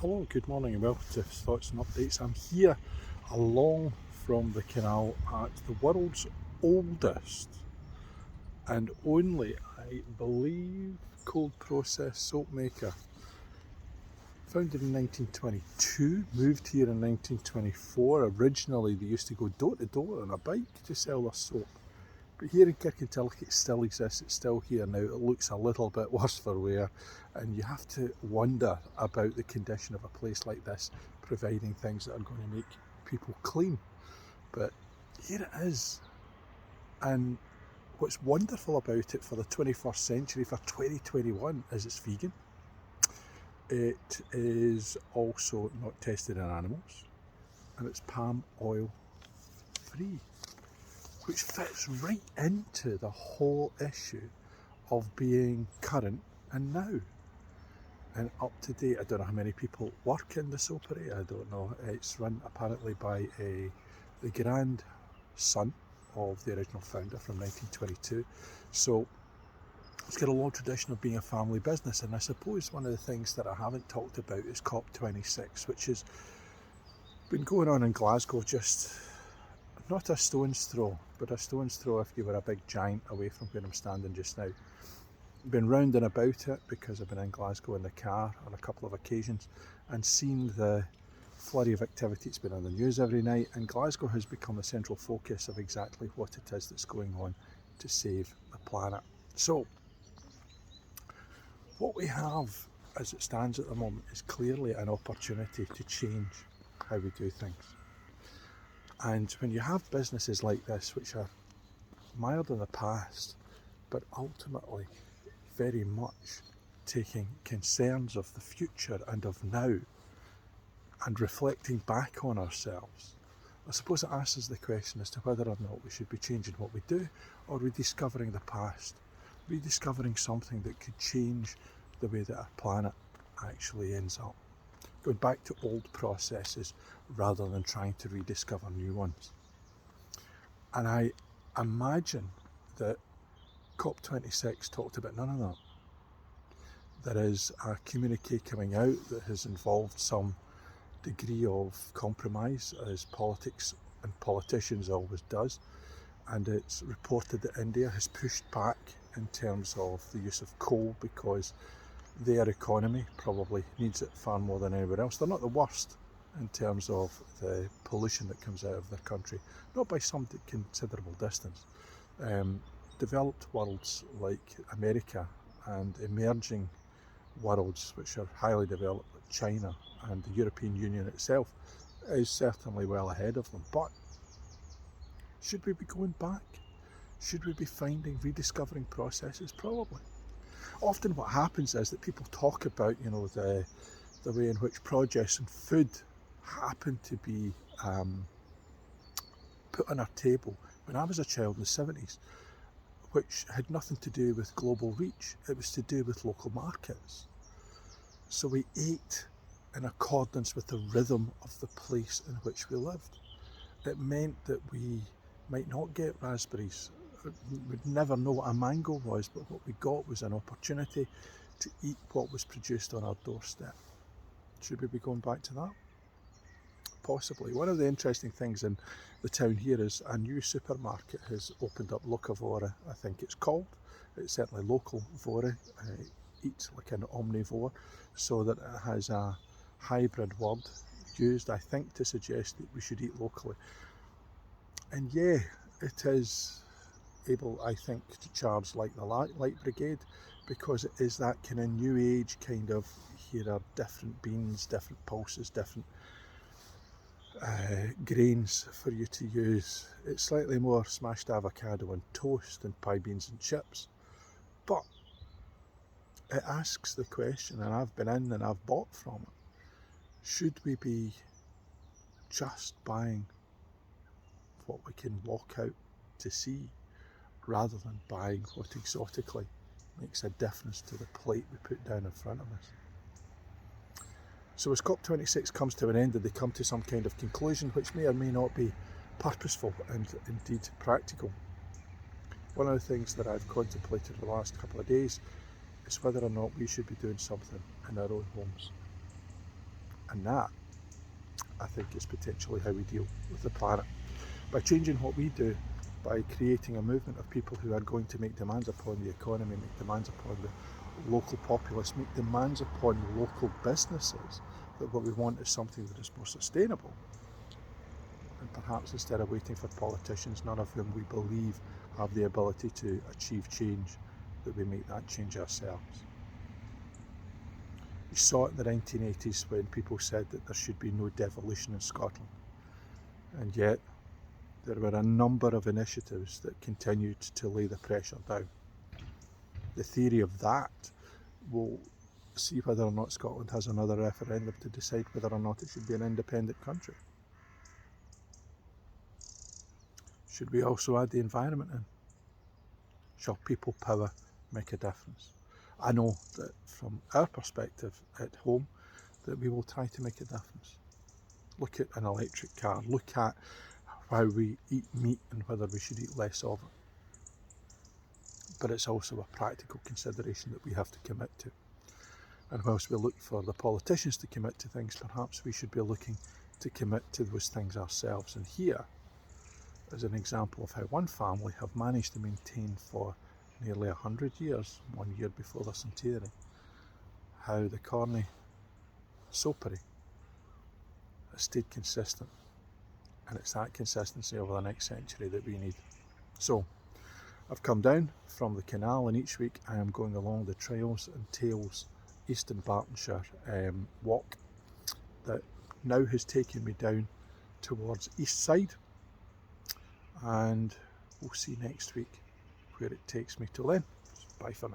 Hello, good morning and welcome to Thoughts and Updates. I'm here along from the canal at the world's oldest and only, I believe, cold process soap maker. Founded in 1922, moved here in 1924. Originally they used to go door to door on a bike to sell their soap. But here in Kirkintilloch it still exists, it's still here now. It looks a little bit worse for wear, and you have to wonder about the condition of a place like this, providing things that are going to make people clean. But here it is. And what's wonderful about it for the 21st century, for 2021, is it's vegan. It is also not tested on animals, and it's palm oil free, which fits right into the whole issue of being current and now and up to date. I don't know how many people work in the soaperie, I don't know. It's run apparently by the grandson of the original founder from 1922. So it's got a long tradition of being a family business, and I suppose one of the things that I haven't talked about is COP26, which has been going on in Glasgow, just not a stone's throw, but a stone's throw if you were a big giant away from where I'm standing just now. Been round and about it because I've been in Glasgow in the car on a couple of occasions and seen the flurry of activity. It's been on the news every night, and Glasgow has become the central focus of exactly what it is that's going on to save the planet. So what we have as it stands at the moment is clearly an opportunity to change how we do things. And when you have businesses like this, which are mired in the past, but ultimately very much taking concerns of the future and of now and reflecting back on ourselves, I suppose it asks us the question as to whether or not we should be changing what we do, or rediscovering the past, rediscovering something that could change the way that our planet actually ends up. Going back to old processes rather than trying to rediscover new ones. And I imagine that COP26 talked about none of that. There is a communique coming out that has involved some degree of compromise, as politics and politicians always does, and it's reported that India has pushed back in terms of the use of coal because their economy probably needs it far more than anywhere else. They're not the worst in terms of the pollution that comes out of their country, not by some considerable distance. Developed worlds like America and emerging worlds which are highly developed, like China and the European Union itself, is certainly well ahead of them. But should we be going back? Should we be rediscovering processes? Probably. Often what happens is that people talk about, the way in which produce and food happen to be put on our table. When I was a child in the 70s, which had nothing to do with global reach, it was to do with local markets. So we ate in accordance with the rhythm of the place in which we lived. It meant that we might not get raspberries, we'd never know what a mango was, but what we got was an opportunity to eat what was produced on our doorstep. Should we be going back to that? Possibly. One of the interesting things in the town here is a new supermarket has opened up, Locavora, I think it's called. It's certainly local Vora, eats like an omnivore, so that it has a hybrid word used, I think, to suggest that we should eat locally. And yeah, it is able, I think, to charge like the Light Brigade, because it is that kind of new age kind of, here are different beans, different pulses, different grains for you to use. It's slightly more smashed avocado and toast than pie, beans and chips, but it asks the question, and I've been in and I've bought from it, should we be just buying what we can walk out to see, rather than buying what exotically makes a difference to the plate we put down in front of us? So as COP26 comes to an end and they come to some kind of conclusion, which may or may not be purposeful and indeed practical, one of the things that I've contemplated the last couple of days is whether or not we should be doing something in our own homes. And that, I think, is potentially how we deal with the planet. By changing what we do, by creating a movement of people who are going to make demands upon the economy, make demands upon the local populace, make demands upon local businesses, that what we want is something that is more sustainable. And perhaps instead of waiting for politicians, none of whom we believe have the ability to achieve change, that we make that change ourselves. We saw it in the 1980s when people said that there should be no devolution in Scotland. And yet, there were a number of initiatives that continued to lay the pressure down. The theory of that will see whether or not Scotland has another referendum to decide whether or not it should be an independent country. Should we also add the environment in? Shall people power make a difference? I know that from our perspective at home, that we will try to make a difference. Look at an electric car, look at how we eat meat and whether we should eat less of it. But it's also a practical consideration that we have to commit to. And whilst we look for the politicians to commit to things, perhaps we should be looking to commit to those things ourselves. And here is an example of how one family have managed to maintain for nearly 100 years, 1 year before their centenary, how the Corney soaperie has stayed consistent. And it's that consistency over the next century that we need. So, I've come down from the canal, and each week I am going along the Trails and Tales Eastern Bartonshire walk that now has taken me down towards East Side, and we'll see next week where it takes me. Till then, bye for now.